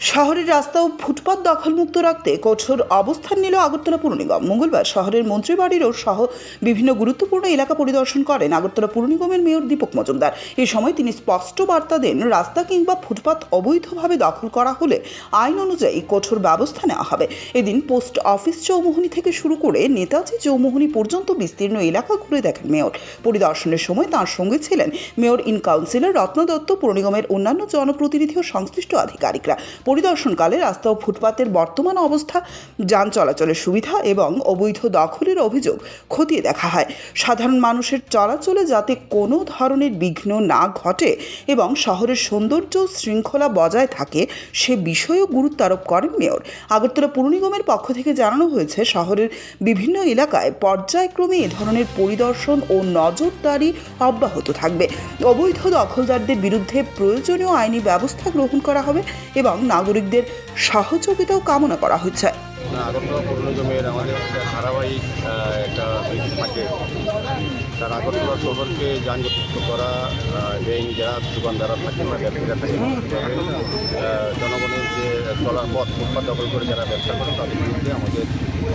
শহরের রাস্তা ও ফুটপাত দখলমুক্ত রাখতে কঠোর অবস্থান নিল আগরতলা পুর নিগম। মঙ্গলবার শহরের মন্ত্রীবাড়িরও সহ বিভিন্ন গুরুত্বপূর্ণ এলাকা পরিদর্শন করেন আগরতলা পুর নিগমের মেয়র দীপক মজুমদার। এ সময় তিনি স্পষ্ট বার্তা দেন, রাস্তা কিংবা ফুটপাত অবৈধভাবে দখল করা হলে আইন অনুযায়ী কঠোর ব্যবস্থা নেওয়া হবে। এদিন পোস্ট অফিস চৌমুহনী থেকে শুরু করে নেতাজি চৌমুহনী পর্যন্ত বিস্তীর্ণ এলাকা ঘুরে দেখেন মেয়র। পরিদর্শনের সময় তাঁর সঙ্গে ছিলেন mayor in councillor Ratna Dutta, পুর নিগমের অন্যান্য জনপ্রতিনিধি ও সংশ্লিষ্ট আধিকারিকরা। পরিদর্শনকালে রাস্তা ও ফুটপাতের বর্তমান অবস্থা, যান চলাচলের সুবিধা এবং অবৈধ দখলের অভিযোগ খতিয়ে দেখা হয়। সাধারণ মানুষের চলাচলে যাতে কোনো ধরনের বিঘ্ন না ঘটে এবং শহরের সৌন্দর্য শৃঙ্খলা বজায় থাকে সে বিষয়েও গুরুত্ব আরোপ করেন মেয়র। আগরতলা পুর নিগমের পক্ষ থেকে জানানো হয়েছে, শহরের বিভিন্ন এলাকায় পর্যায়ক্রমে এ ধরনের পরিদর্শন ও নজরদারি অব্যাহত থাকবে। অবৈধ দখলদারদের বিরুদ্ধে প্রয়োজনীয় আইনি ব্যবস্থা গ্রহণ করা হবে এবং নাগরিকদের সহযোগিতাও কামনা করা হচ্ছে। আগরতলা পুর নিগমের আমাদের ধারাবাহিক একটা নীতি থাকে, তার আগরতলা শহরকে যানজট করা এবং যারা দোকানদাররা থাকেন বা ব্যবসায়ীরা থাকেন, জনগণের যে চলার পথ ফুটপাত দখল করে যারা ব্যবসা করেন তাদের বিরুদ্ধে আমাদের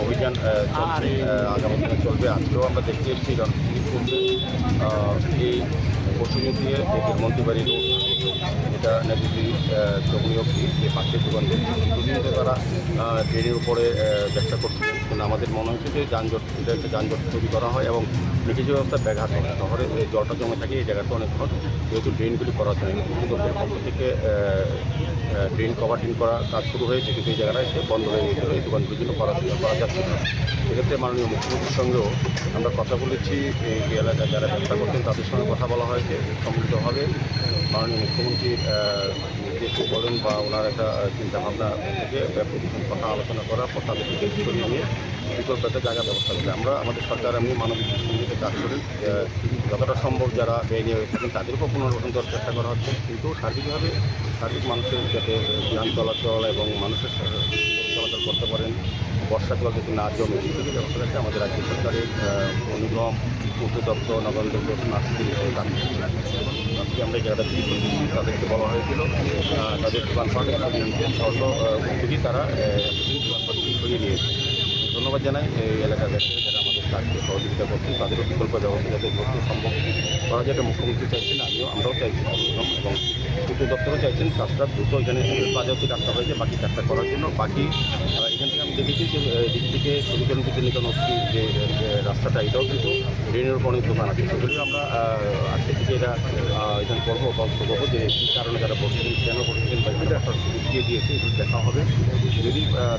অভিযান চলছে, আগামী দিনে চলবে। আজকেও আমরা দেখতে এসেছি রণপুরে এই পশ্চিম দিয়ে মন্ত্রীবাড়ির যেটা নেতাজি চৌমুহনী অবধি যে পাশের দোকানদের দুদিন ধরে তারা ট্রেনের উপরে ব্যবসা করছিলেন, কিন্তু আমাদের মনে হচ্ছে যে এটা একটা যানজট তৈরি করা হয় এবং নিচে ব্যবস্থা ব্যাঘাত হয়। শহরে জলটা জমে থাকে এই জায়গাটা অনেকক্ষণ, যেহেতু ড্রেনগুলি করা যায় না, কর্তৃপক্ষের পক্ষ থেকে ড্রেন কভারিং করা কাজ শুরু হয়েছে, কিন্তু এই জায়গাটা এসে বন্ধ হয়ে গেছিল, এই দোকানগুলির জন্য করা যাচ্ছে না। সেক্ষেত্রে মাননীয় মুখ্যমন্ত্রীর সঙ্গেও আমরা কথা বলেছি, এই এলাকায় যারা ব্যবসা করতেন তাদের সঙ্গে কথা বলা হয়েছে সম্মিলিতভাবে মাননীয় মুখ্যমন্ত্রীর নির্দেশ বলেন বা ওনার একটা চিন্তাভাবনা থেকে কথা আলোচনা করার পর তাদেরকে দেশ করিয়ে নিয়ে বিকল্প একটা জায়গা ব্যবস্থা করে আমরা আমাদের সরকার এমনি মানবিক দৃষ্টিতে কাজ করেন। যতটা সম্ভব যারা ব্যয় নিয়ে থাকেন তাদেরকেও পুনর্গঠন করার চেষ্টা করা হচ্ছে, কিন্তু সার্বিকভাবে সার্বিক মানুষের যাতে যান চলাচল এবং মানুষের চলাচল করতে পারেন, বর্ষাকাল যাতে না জমে সেদিকে ব্যবস্থা রাখতে আমাদের রাজ্য সরকারের নিগম, পূর্ত দপ্তর, নগর দপ্তর নার্সিং আজকে আমরা এই জায়গাটা বিক্রি করছি। তাদেরকে বলা হয়েছিল তাদের দোকানপাট সরিয়ে নিতে, সর্ব উদ্যোগী তারা দোকানপাট সরিয়ে নিয়েছে। ধন্যবাদ জানাই এই এলাকার ব্যবসায়ী যারা আমাদের কাজকে সহযোগিতা করছেন, তাদেরও বিকল্প ব্যবস্থা যাতে করতে সম্ভব করা যায়, এটা মুখ্যমন্ত্রী চাইছেন, আমরাও চাইছি এবং পূর্ত দপ্তরও চাইছেন কাজটা দ্রুত এখানে বাজারটি রাস্তা হয়েছে বাকি কাজটা করার জন্য। বাকি এখান থেকে আমি দেখেছি যে দিক থেকে সরুকরণ থেকে নিকন অবধি যে রাস্তাটা এটাও কিন্তু ড্রেনের উপর অনেক দোকান আছে, সেগুলিও আমরা আজকে থেকে এটা এখানে করবো করবো যে কী কারণে যারা বসছেন, কেন বসছেন বা এখানে রাস্তা দিয়ে দিয়েছে এগুলো দেখা হবে। যদি